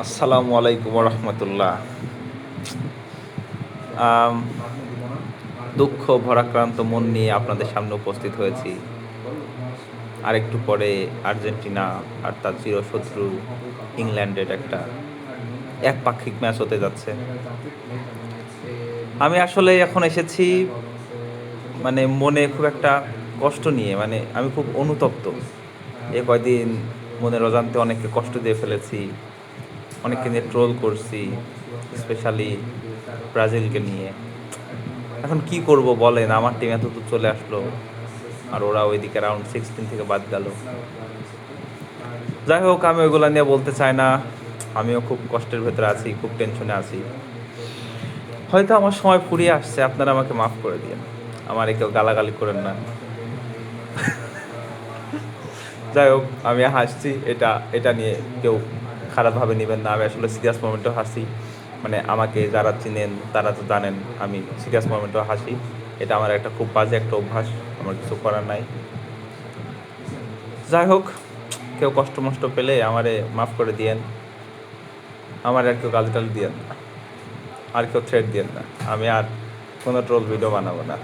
আসসালামু আলাইকুম রহমতুল্লাহ। আম, দুঃখ ভরাক্রান্ত মন নিয়ে আপনাদের সামনে উপস্থিত হয়েছি। আরেকটু পরে আর্জেন্টিনা আর তার চিরশত্রু ইংল্যান্ডের একটা একপাক্ষিক ম্যাচ হতে যাচ্ছে। আমি আসলে এখন এসেছি মানে মনে খুব একটা কষ্ট নিয়ে, মানে আমি খুব অনুতপ্ত। এ কয়দিন মনের অজান্তে অনেককে কষ্ট দিয়ে ফেলেছি, অনেককে নিয়ে ট্রোল করছি, স্পেশালি ব্রাজিলকে নিয়ে। এখন কি করব বলেন, আমার টিম এত দূর চলে আসলো আর ওরা ওইদিকে রাউন্ড 16 থেকে বাদ গেল। যাই হোক, আমি ওইগুলো নিয়ে বলতে চাই না। আমিও খুব কষ্টের ভেতরে আছি, খুব টেনশনে আছি। হয়তো আমার সময় ফুরিয়ে আসছে, আপনারা আমাকে মাফ করে দিন, আমার কেউ গালাগালি করেন না। যাই হোক, আমি হাসছি, এটা এটা নিয়ে কেউ খারাপভাবে নেবেন না। আমি আসলে সিরিয়াস মোমেন্টেও হাসি, মানে আমাকে যারা চিনেন তারা তো জানেন আমি সিরিয়াস মোমেন্টেও হাসি। এটা আমার একটা খুব বাজে একটা অভ্যাস, আমার কিছু করার নাই। যাই হোক, কেউ কষ্ট মষ্ট পেলে আমারে মাফ করে দিয়েন, আমার আর কেউ গালি টালি দিয়েন না, আর কেউ থ্রেট দিয়েন না। আমি আর কোনো ট্রোল ভিডিও বানাবো না।